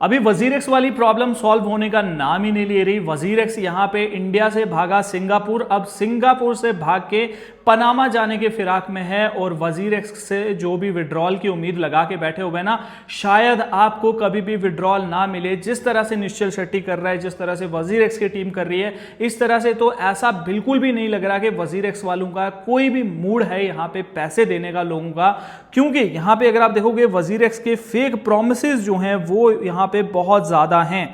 अभी वजीरेक्स वाली problem solve होने का नाम ही नहीं ले रही। वजीरेक्स यहां पे इंडिया से भागा सिंगापुर, अब सिंगापुर से भाग के पनामा जाने के फिराक में है और वजीरेक्स से जो भी विड्रॉल की उम्मीद लगा के बैठे हुए ना, शायद आपको कभी भी विड्रॉल ना मिले। जिस तरह से निश्चल शेट्टी कर रहा है, जिस तरह से वजीरेक्स की टीम कर रही है, इस तरह से तो ऐसा बिल्कुल भी नहीं लग रहा कि वजीरेक्स वालों का कोई भी मूड है यहां पे पैसे देने का लोगों का, क्योंकि यहां पे अगर आप देखोगे वजीरेक्स के फेक प्रॉमिसेस जो हैं वो यहां पे बहुत ज्यादा हैं।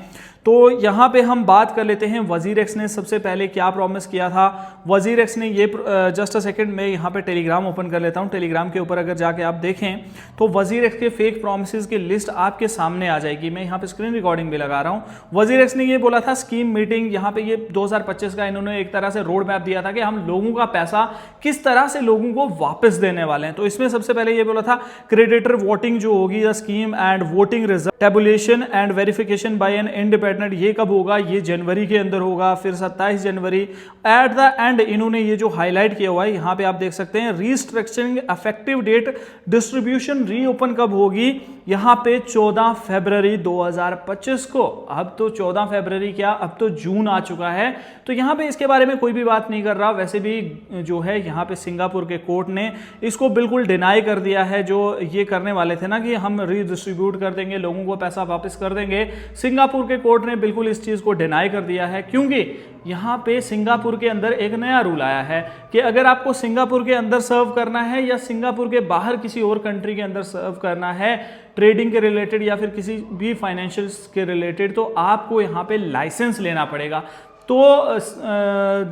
तो यहां पे हम बात कर लेते हैं वजीरेक्स ने सबसे पहले क्या प्रॉमिस किया था। वजीरेक्स ने ये जस्ट अ सेकंड में यहां पे टेलीग्राम ओपन कर लेता हूं। टेलीग्राम के ऊपर अगर जाके आप देखें तो वजीरेक्स के फेक प्रॉमिसेस की लिस्ट आपके सामने आ जाएगी। मैं यहां पे स्क्रीन रिकॉर्डिंग भी लगा रहा हूं। वजीरेक्स ने ये बोला था स्कीम मीटिंग, यहां पे ये 2025 का इन्होंने एक तरह से रोड मैप दिया था कि हम लोगों का पैसा किस तरह से लोगों को वापस देने वाले हैं। तो इसमें सबसे पहले ये बोला था क्रेडिटर वोटिंग जो होगी, scheme and voting result tabulation and verification bye an independent, ये कब होगा, ये जनवरी के अंदर होगा। फिर 27 जनवरी एट द एंड इन्होंने ये जो हाईलाइट किया हुआ है यहां पे आप देख सकते हैं, restructuring effective date, distribution reopen कब होगी, यहां पे 14 फरवरी 2025 को। अब तो 14 फरवरी क्या, अब तो जून आ चुका है। तो यहां पे इसके बारे में कोई भी बात नहीं कर रहा। वैसे भी जो है यहां पे सिंगापुर के कोर्ट ने इसको बिल्कुल डिनाई कर दिया है। जो ये करने वाले थे ना कि हम रीडिस्ट्रीब्यूट कर देंगे, लोगों को पैसा वापस कर देंगे, सिंगापुर के कोर्ट ने बिल्कुल इस चीज को डिनाई कर दिया है। क्योंकि यहां पे सिंगापुर के अंदर एक नया रूल आया है कि अगर आपको सिंगापुर के अंदर सर्व करना है या सिंगापुर के बाहर किसी और कंट्री के अंदर सर्व करना है ट्रेडिंग के रिलेटेड या फिर किसी भी फाइनेंशियल्स के रिलेटेड, तो आपको यहां पे लाइसेंस लेना पड़ेगा। तो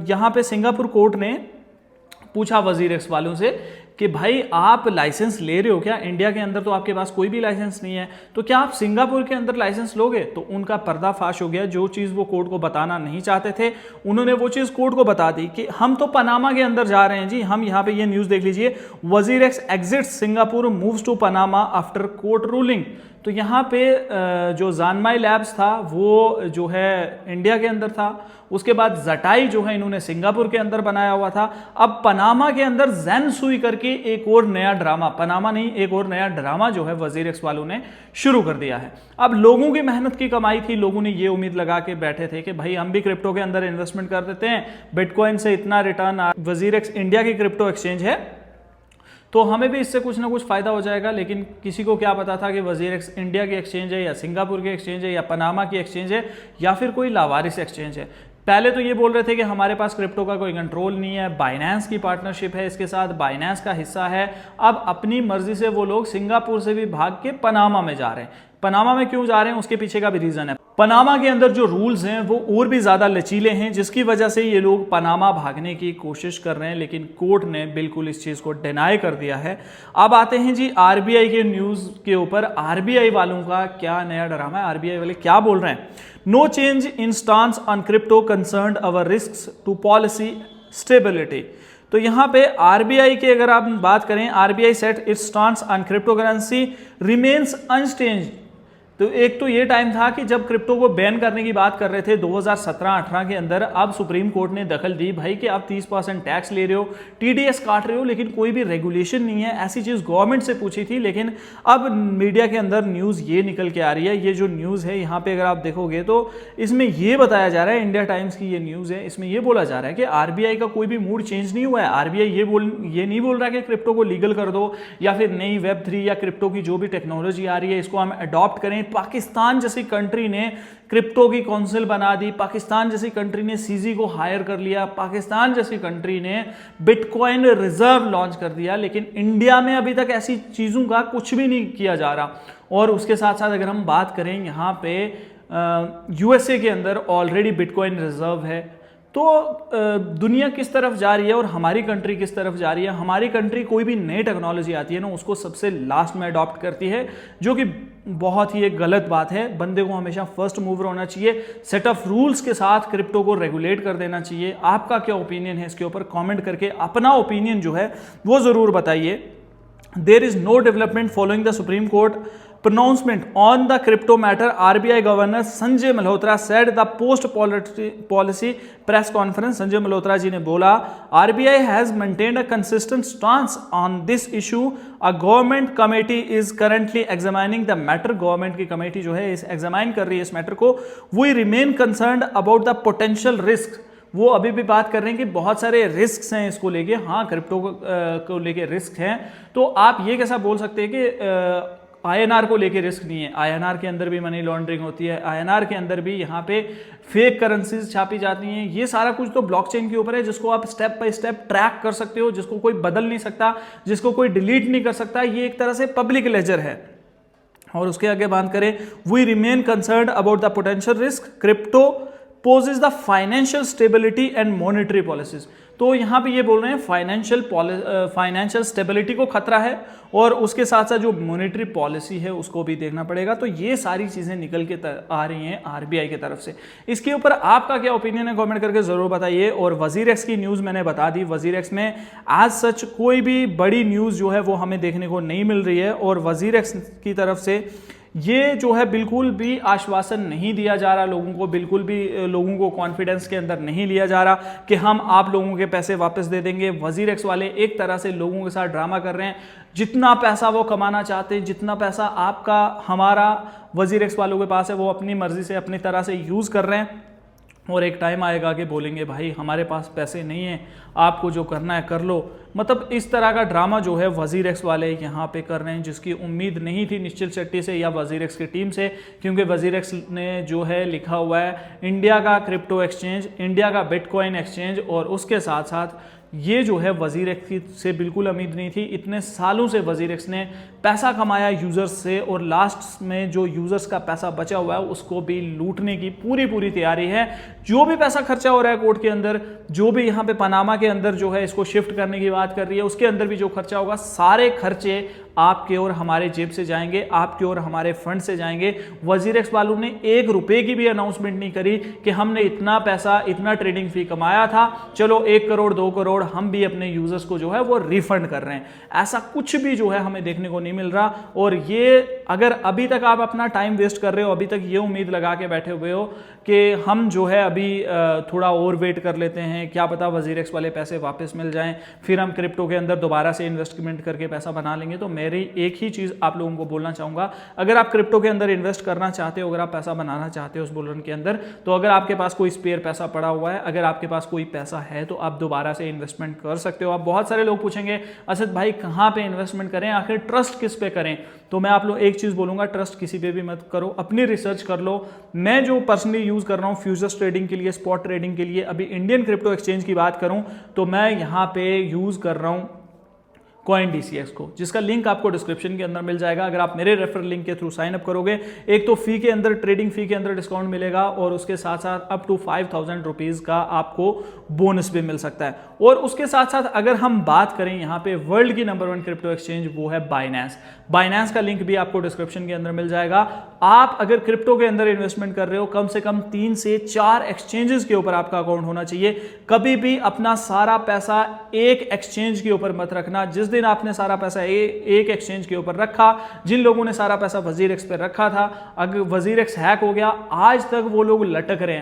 यहां पे सिंगापुर कोर्ट ने पूछा वजीरेक्स वालों से कि भाई आप लाइसेंस ले रहे हो क्या, इंडिया के अंदर तो आपके पास कोई भी लाइसेंस नहीं है, तो क्या आप सिंगापुर के अंदर लाइसेंस लोगे। तो उनका पर्दाफाश हो गया। जो चीज वो कोर्ट को बताना नहीं चाहते थे उन्होंने वो चीज कोर्ट को बता दी कि हम तो पनामा के अंदर जा रहे हैं जी। हम यहां पे ये न्यूज देख लीजिए, WazirX exits Singapore moves to Panama after court ruling. तो यहां पे जो जानमाई लैब्स था वो जो है इंडिया के अंदर था, उसके बाद जटाई जो है इन्होंने सिंगापुर के अंदर बनाया हुआ था। अब पनामा के अंदर जैन सुई करके एक और नया ड्रामा, पनामा नहीं एक और नया ड्रामा जो है वजीरेक्स वालों ने शुरू कर दिया है। अब लोगों की मेहनत की कमाई थी, लोगों ने ये उम्मीद लगा के बैठे थे कि भाई हम भी क्रिप्टो के अंदर इन्वेस्टमेंट कर देते हैं, बिटकॉइन से इतना रिटर्न, वजीरेक्स इंडिया की क्रिप्टो एक्सचेंज है तो हमें भी इससे कुछ ना कुछ फायदा हो जाएगा। लेकिन किसी को क्या पता था कि वजीरेक्स इंडिया की एक्सचेंज है या सिंगापुर की एक्सचेंज है या पनामा की एक्सचेंज है या फिर कोई लावारिस एक्सचेंज है। पहले तो ये बोल रहे थे कि हमारे पास क्रिप्टो का कोई कंट्रोल नहीं है, बाइनेंस की पार्टनरशिप है इसके साथ, बाइनेंस का हिस्सा है। अब अपनी मर्जी से वो लोग सिंगापुर से भी भाग के पनामा में जा रहे हैं। पनामा में क्यों जा रहे हैं उसके पीछे का भी रीजन है। पनामा के अंदर जो रूल्स हैं वो और भी ज्यादा लचीले हैं, जिसकी वजह से ये लोग पनामा भागने की कोशिश कर रहे हैं, लेकिन कोर्ट ने बिल्कुल इस चीज को डिनाई कर दिया है। अब आते हैं जी आरबीआई के न्यूज के ऊपर। आरबीआई वालों का क्या नया ड्रामा है, आरबीआई वाले क्या बोल रहे हैं। No change in stance on crypto concerned our risks to policy stability. तो यहां पे आरबीआई की अगर आप बात करें, RBI set its stance on cryptocurrency remains unchanged. तो एक तो ये टाइम था कि जब क्रिप्टो को बैन करने की बात कर रहे थे 2017-18 के अंदर, अब सुप्रीम कोर्ट ने दखल दी भाई कि आप 30% टैक्स ले रहे हो, टीडीएस काट रहे हो, लेकिन कोई भी रेगुलेशन नहीं है। ऐसी चीज गवर्नमेंट से पूछी थी, लेकिन अब मीडिया के अंदर न्यूज ये निकल के आ रही है। ये जो न्यूज है यहाँ पे अगर आप देखोगे तो इसमें ये बताया जा रहा है, इंडिया टाइम्स की ये न्यूज है, इसमें ये बोला जा रहा है कि आरबीआई का कोई भी मूड चेंज नहीं हुआ है। आरबीआई ये नहीं बोल रहा कि क्रिप्टो को लीगल कर दो या फिर नई Web3 या क्रिप्टो की जो भी टेक्नोलॉजी आ रही है इसको हम अडॉप्ट करें। पाकिस्तान जैसी कंट्री ने क्रिप्टो की काउंसिल बना दी, पाकिस्तान जैसी कंट्री ने सीजी को हायर कर लिया, पाकिस्तान जैसी कंट्री ने बिटकॉइन रिजर्व लॉन्च कर दिया, लेकिन इंडिया में अभी तक ऐसी चीजों का कुछ भी नहीं किया जा रहा। और उसके साथ साथ अगर हम बात करें यहाँ पे यूएसए के अंदर ऑलरेडी बिटकॉइन रिजर्व है। तो दुनिया किस तरफ जा रही है और हमारी कंट्री किस तरफ जा रही है। हमारी कंट्री कोई भी नई टेक्नोलॉजी आती है ना उसको सबसे लास्ट में अडॉप्ट करती है, जो कि बहुत ही एक गलत बात है। बंदे को हमेशा फर्स्ट मूवर होना चाहिए, सेट ऑफ रूल्स के साथ क्रिप्टो को रेगुलेट कर देना चाहिए। आपका क्या ओपिनियन है इसके ऊपर, कमेंट करके अपना ओपिनियन जो है वो जरूर बताइए। There is no development following the Supreme Court pronouncement on the crypto matter, RBI Governor Sanjay Malhotra said the post policy press conference. Sanjay Malhotra ji ने बोला, RBI has maintained a consistent stance on this issue. A government committee is currently examining the matter. Government की committee जो है इस examine कर रही है इस मैटर को. We remain concerned about the potential risk. वो अभी भी बात कर रहे हैं कि बहुत सारे रिस्क हैं इसको लेके. हाँ, क्रिप्टो को लेके रिस्क हैं. तो आप ये कैसा बोल सकते हैं कि INR को लेके रिस्क नहीं है. INR के अंदर भी मनी लॉन्ड्रिंग होती है. INR के अंदर भी यहाँ पे फेक करेंसीज छापी जाती हैं. ये सारा कुछ तो ब्लॉकचेन के ऊपर है, जिसको आप स्टेप बाय स्टेप ट्रैक कर सकते हो, जिसको कोई बदल नहीं सकता, जिसको कोई डिलीट नहीं कर सकता. ये एक तरह से पब्लिक लेजर है. और उसके आगे बात करें, we remain concerned about the potential risk. Crypto poses the financial stability and monetary policies. तो यहाँ पे ये बोल रहे हैं फाइनेंशियल स्टेबिलिटी को खतरा है और उसके साथ साथ जो मॉनेटरी पॉलिसी है उसको भी देखना पड़ेगा. तो ये सारी चीज़ें निकल के आ रही हैं RBI की तरफ से. इसके ऊपर आपका क्या ओपिनियन है, कमेंट करके ज़रूर बताइए. और वजीरेक्स की न्यूज़ मैंने बता दी. वजीरेक्स में एज सच कोई भी बड़ी न्यूज़ जो है वो हमें देखने को नहीं मिल रही है. और वजीरेक्स की तरफ से ये जो है बिल्कुल भी आश्वासन नहीं दिया जा रहा लोगों को, बिल्कुल भी लोगों को कॉन्फिडेंस के अंदर नहीं लिया जा रहा कि हम आप लोगों के पैसे वापस दे देंगे. वजीरेक्स वाले एक तरह से लोगों के साथ ड्रामा कर रहे हैं. जितना पैसा वो कमाना चाहते हैं, जितना पैसा आपका हमारा वजीरेक्स वालों के पास है, वो अपनी मर्जी से अपनी तरह से यूज़ कर रहे हैं. और एक टाइम आएगा कि बोलेंगे भाई हमारे पास पैसे नहीं हैं, आपको जो करना है कर लो. मतलब इस तरह का ड्रामा जो है वजीरेक्स वाले यहाँ पे कर रहे हैं, जिसकी उम्मीद नहीं थी निश्चल शेट्टी से या वजीरेक्स की टीम से. क्योंकि वजीरेक्स ने जो है लिखा हुआ है इंडिया का क्रिप्टो एक्सचेंज, इंडिया का बिटकॉइन एक्सचेंज. और उसके साथ साथ ये जो है वजीरेक्स से बिल्कुल उम्मीद नहीं थी. इतने सालों से वजीरेक्स ने पैसा कमाया यूज़र्स से और लास्ट में जो यूज़र्स का पैसा बचा हुआ है उसको भी लूटने की पूरी तैयारी है. जो भी पैसा खर्चा हो रहा है कोर्ट के अंदर, जो भी यहाँ पे पनामा के अंदर जो है इसको शिफ्ट करने की बात कर रही है, उसके अंदर भी जो खर्चा होगा, सारे खर्चे आपके और हमारे जेब से जाएंगे, आपके और हमारे फंड से जाएंगे. वजीरेक्स वालों ने 1 रुपए की भी अनाउंसमेंट नहीं करी कि हमने इतना पैसा, इतना ट्रेडिंग फी कमाया था, चलो 1 करोड़ 2 करोड़ हम भी अपने यूजर्स को जो है वो रिफंड कर रहे हैं. ऐसा कुछ भी जो है हमें देखने को नहीं मिल रहा. और ये अगर अभी तक आप अपना टाइम वेस्ट कर रहे हो, अभी तक ये उम्मीद लगा के बैठे हुए हो कि हम जो है अभी थोड़ा और वेट कर लेते हैं, क्या पता वजीरेक्स वाले पैसे वापस मिल जाएं, फिर हम क्रिप्टो के अंदर दोबारा से इन्वेस्टमेंट करके पैसा बना लेंगे. तो मेरी एक ही चीज़ आप लोगों को बोलना चाहूँगा, अगर आप क्रिप्टो के अंदर इन्वेस्ट करना चाहते हो, अगर आप पैसा बनाना चाहते हो उस बुल रन के अंदर, तो अगर आपके पास कोई स्पेयर पैसा पड़ा हुआ है, अगर आपके पास कोई पैसा है तो आप दोबारा से इन्वेस्टमेंट कर सकते हो. आप बहुत सारे लोग पूछेंगे असद भाई कहाँ पे इन्वेस्टमेंट करें, आखिर ट्रस्ट किस पे करें. तो मैं आप लोग एक चीज़ बोलूँगा, ट्रस्ट किसी पे भी मत करो, अपनी रिसर्च कर लो. मैं जो पर्सनली यूज़ कर रहा हूँ फ्यूचर्स ट्रेडिंग के लिए, स्पॉट ट्रेडिंग के लिए, अभी इंडियन क्रिप्टो एक्सचेंज की बात करूँ तो मैं यहाँ पे यूज़ कर रहा हूँ CoinDCX को, जिसका लिंक आपको डिस्क्रिप्शन के अंदर मिल जाएगा. अगर आप मेरे रेफरल लिंक के थ्रू साइन अप करोगे, एक तो फी के अंदर, ट्रेडिंग फी के अंदर डिस्काउंट मिलेगा और उसके साथ साथ अप टू 5000 रुपीज़ का आपको बोनस भी मिल सकता है. और उसके साथ साथ अगर हम बात करें यहाँ पे वर्ल्ड की नंबर 1 क्रिप्टो एक्सचेंज, वो है बाइनेंस. बाइनेंस का लिंक भी आपको डिस्क्रिप्शन के अंदर मिल जाएगा. आप अगर क्रिप्टो के अंदर इन्वेस्टमेंट कर रहे हो, कम से कम 3 से 4 एक्सचेंजेस के ऊपर आपका अकाउंट होना चाहिए. कभी भी अपना सारा पैसा एक एक्सचेंज के ऊपर मत रखना. जिस दिन आपने सारा पैसा एक एक्सचेंज के ऊपर रखा, जिन लोगों ने सारा पैसा वजीरेक्स पे रखा था, अगर वजीरेक्स हैक हो गया, आज तक वो लोग लटक रहे हैं.